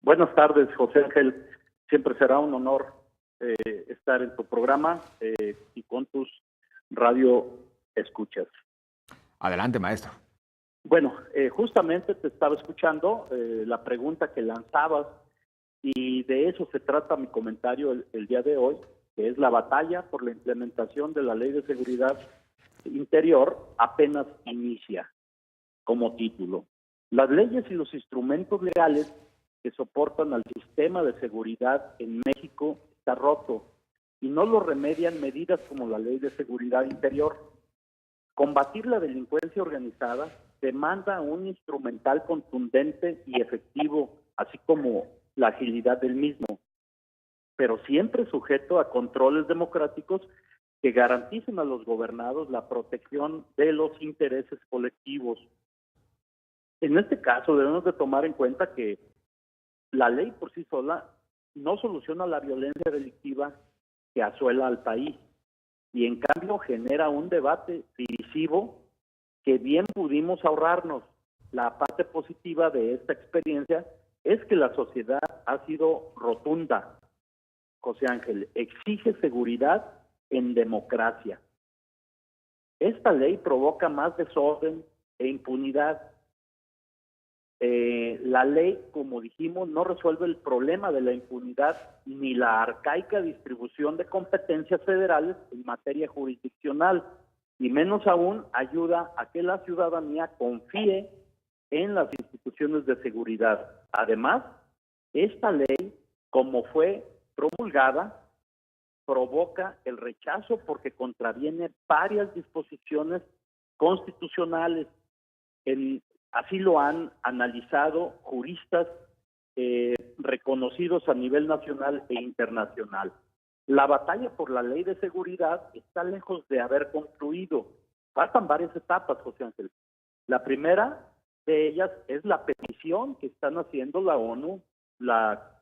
Buenas tardes, José Ángel. Siempre será un honor estar en tu programa y con tus radio escuchas. Adelante, maestro. Bueno, justamente te estaba escuchando la pregunta que lanzabas y de eso se trata mi comentario el día de hoy, que es la batalla por la implementación de la Ley de Seguridad Interior apenas inicia, como título. Las leyes y los instrumentos legales que soportan al sistema de seguridad en México está roto y no lo remedian medidas como la Ley de Seguridad Interior. Combatir la delincuencia organizada demanda un instrumental contundente y efectivo, así como la agilidad del mismo, pero siempre sujeto a controles democráticos que garanticen a los gobernados la protección de los intereses colectivos. En este caso debemos de tomar en cuenta que la ley por sí sola no soluciona la violencia delictiva que asuela al país y en cambio genera un debate divisivo que bien pudimos ahorrarnos. La parte positiva de esta experiencia es que la sociedad ha sido rotunda. José Ángel, exige seguridad en democracia. Esta ley provoca más desorden e impunidad. La ley, como dijimos, no resuelve el problema de la impunidad ni la arcaica distribución de competencias federales en materia jurisdiccional, y menos aún ayuda a que la ciudadanía confíe en las instituciones de seguridad. Además, esta ley, como fue promulgada, provoca el rechazo porque contraviene varias disposiciones constitucionales. Así lo han analizado juristas reconocidos a nivel nacional e internacional. La batalla por la ley de seguridad está lejos de haber concluido. Faltan varias etapas, José Ángel. La primera de ellas es la petición que están haciendo la ONU, la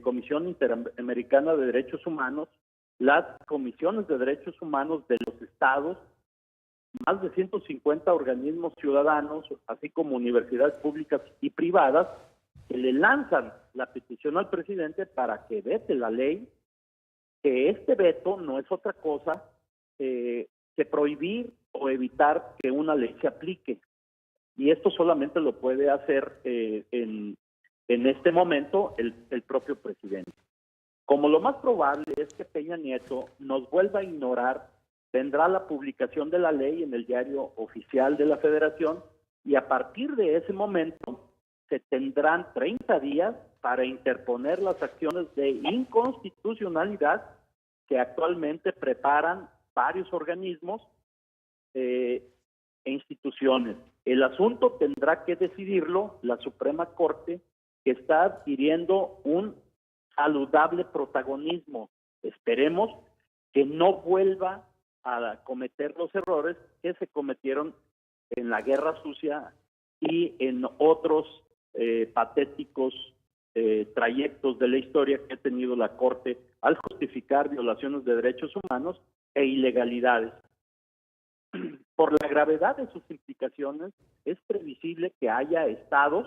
Comisión Interamericana de Derechos Humanos, las comisiones de derechos humanos de los estados, más de 150 organismos ciudadanos, así como universidades públicas y privadas, que le lanzan la petición al presidente para que vete la ley, que este veto no es otra cosa que prohibir o evitar que una ley se aplique. Y esto solamente lo puede hacer en este momento el propio presidente. Como lo más probable es que Peña Nieto nos vuelva a ignorar, tendrá la publicación de la ley en el diario oficial de la Federación y a partir de ese momento se tendrán 30 días para interponer las acciones de inconstitucionalidad que actualmente preparan varios organismos e instituciones. El asunto tendrá que decidirlo la Suprema Corte, que está adquiriendo un saludable protagonismo. Esperemos que no vuelva a cometer los errores que se cometieron en la Guerra Sucia y en otros patéticos trayectos de la historia que ha tenido la Corte al justificar violaciones de derechos humanos e ilegalidades. Por la gravedad de sus implicaciones, es previsible que haya estados,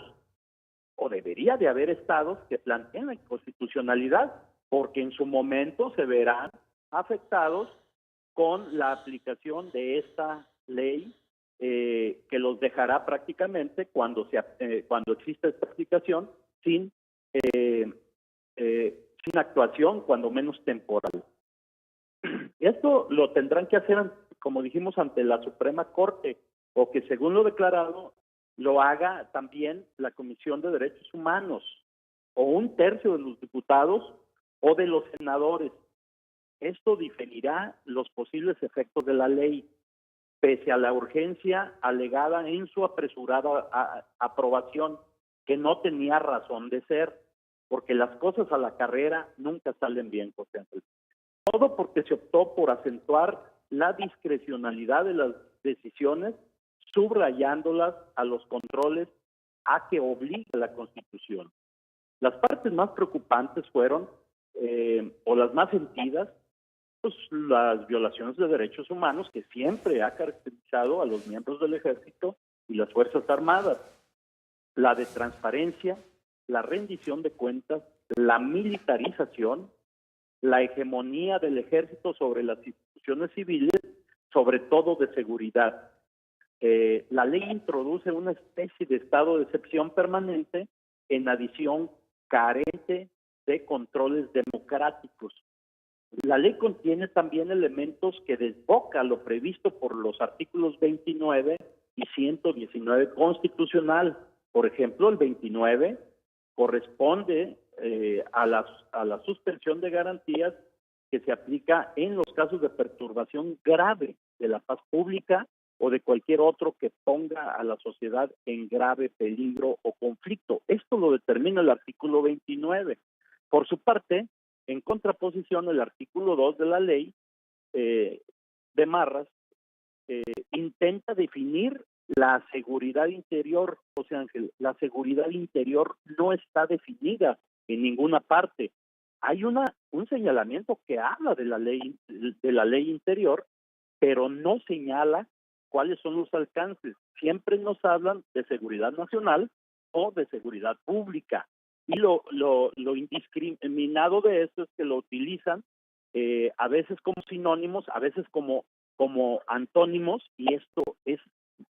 o debería de haber estados, que planteen la inconstitucionalidad, porque en su momento se verán afectados con la aplicación de esta ley que los dejará prácticamente cuando exista esta aplicación sin actuación, cuando menos temporal. Esto lo tendrán que hacer, como dijimos, ante la Suprema Corte, o que según lo declarado lo haga también la Comisión de Derechos Humanos, o un tercio de los diputados o de los senadores. Esto diferirá los posibles efectos de la ley, pese a la urgencia alegada en su apresurada aprobación, que no tenía razón de ser, porque las cosas a la carrera nunca salen bien, José Ángel. Todo porque se optó por acentuar la discrecionalidad de las decisiones, subrayándolas a los controles a que obliga la Constitución. Las partes más preocupantes fueron, o las más sentidas, pues las violaciones de derechos humanos que siempre ha caracterizado a los miembros del Ejército y las Fuerzas Armadas, la de transparencia, la rendición de cuentas, la militarización, la hegemonía del ejército sobre las instituciones civiles, sobre todo de seguridad. La ley introduce una especie de estado de excepción permanente en adición carente de controles democráticos. La ley contiene también elementos que desboca lo previsto por los artículos 29 y 119 constitucional. Por ejemplo, el 29 corresponde a la suspensión de garantías que se aplica en los casos de perturbación grave de la paz pública o de cualquier otro que ponga a la sociedad en grave peligro o conflicto. Esto lo determina el artículo 29. Por su parte, en contraposición, el artículo 2 de la ley de Marras intenta definir la seguridad interior. José Ángel, la seguridad interior no está definida en ninguna parte. Hay un señalamiento que habla de la ley interior, pero no señala cuáles son los alcances. Siempre nos hablan de seguridad nacional o de seguridad pública. Y lo indiscriminado de esto es que lo utilizan a veces como sinónimos, a veces como antónimos, y esto es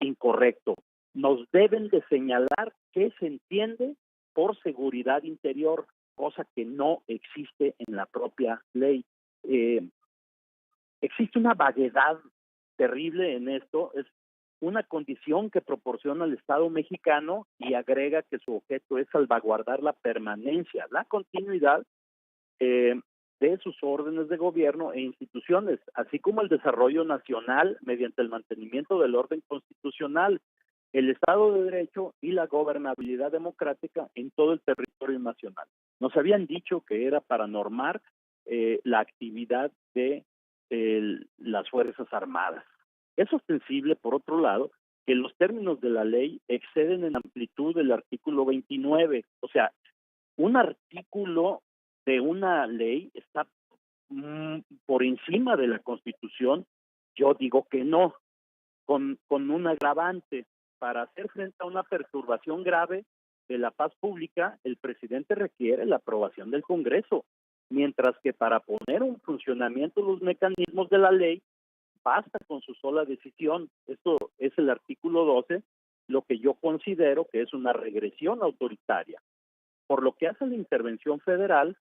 incorrecto. Nos deben de señalar qué se entiende por seguridad interior, cosa que no existe en la propia ley. Existe una vaguedad terrible en esto. Es una condición que proporciona el Estado mexicano y agrega que su objeto es salvaguardar la permanencia, la continuidad de sus órdenes de gobierno e instituciones, así como el desarrollo nacional mediante el mantenimiento del orden constitucional, el Estado de Derecho y la gobernabilidad democrática en todo el territorio nacional. Nos habían dicho que era para normar la actividad de las Fuerzas Armadas. Es ostensible, por otro lado, que los términos de la ley exceden en amplitud el artículo 29. O sea, un artículo de una ley está por encima de la Constitución. Yo digo que no, con un agravante. Para hacer frente a una perturbación grave de la paz pública, el presidente requiere la aprobación del Congreso, mientras que para poner en funcionamiento los mecanismos de la ley, basta con su sola decisión. Esto es el artículo 12, lo que yo considero que es una regresión autoritaria. Por lo que hace a la intervención federal,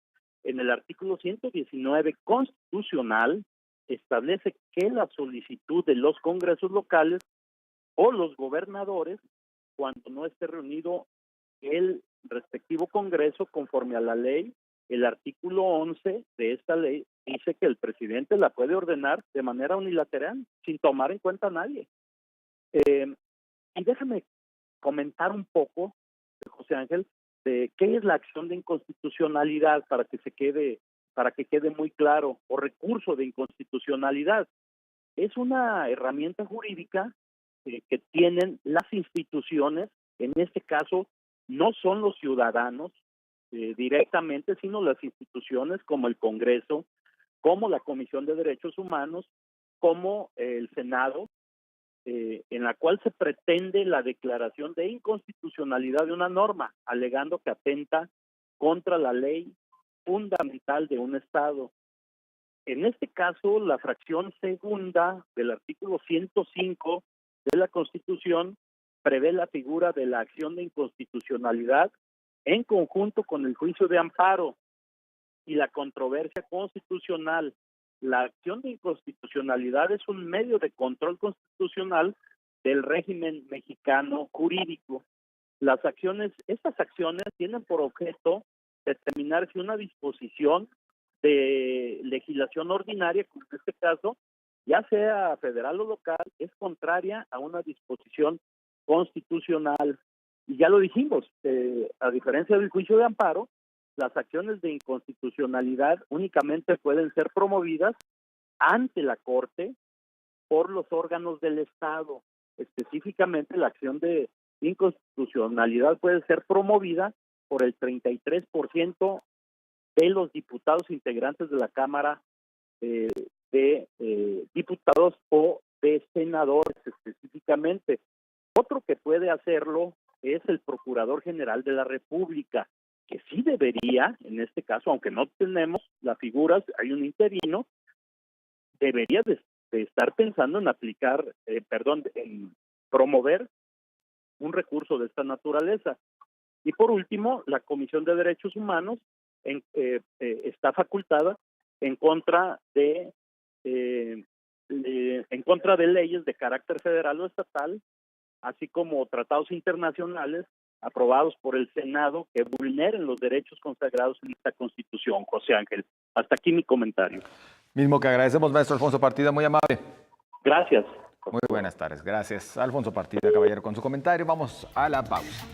en el artículo 119 constitucional, establece que la solicitud de los congresos locales o los gobernadores, cuando no esté reunido el respectivo congreso conforme a la ley, el artículo 11 de esta ley dice que el presidente la puede ordenar de manera unilateral, sin tomar en cuenta a nadie. Y déjame comentar un poco, José Ángel, de qué es la acción de inconstitucionalidad para que quede muy claro, o recurso de inconstitucionalidad. Es una herramienta jurídica que tienen las instituciones, en este caso no son los ciudadanos directamente, sino las instituciones como el Congreso, como la Comisión de Derechos Humanos, como el Senado, en la cual se pretende la declaración de inconstitucionalidad de una norma, alegando que atenta contra la ley fundamental de un Estado. En este caso, la fracción segunda del artículo 105 de la Constitución prevé la figura de la acción de inconstitucionalidad en conjunto con el juicio de amparo y la controversia constitucional. La acción de inconstitucionalidad es un medio de control constitucional del régimen mexicano jurídico. Estas acciones tienen por objeto determinar si una disposición de legislación ordinaria, como en este caso, ya sea federal o local, es contraria a una disposición constitucional. Y ya lo dijimos, a diferencia del juicio de amparo, las acciones de inconstitucionalidad únicamente pueden ser promovidas ante la Corte por los órganos del Estado. Específicamente, la acción de inconstitucionalidad puede ser promovida por el 33% de los diputados integrantes de la Cámara de Diputados o de senadores específicamente. Otro que puede hacerlo es el Procurador General de la República. debería, en este caso, aunque no tenemos las figuras, hay un interino, debería de estar pensando en aplicar, en promover un recurso de esta naturaleza. Y por último, la Comisión de Derechos Humanos está facultada en contra de leyes de carácter federal o estatal, así como tratados internacionales aprobados por el Senado que vulneren los derechos consagrados en esta Constitución. José Ángel, hasta aquí mi comentario. Mismo que agradecemos, maestro Alfonso Partida, muy amable. Gracias. Muy buenas tardes, gracias. Alfonso Partida, caballero, con su comentario. Vamos a la pausa.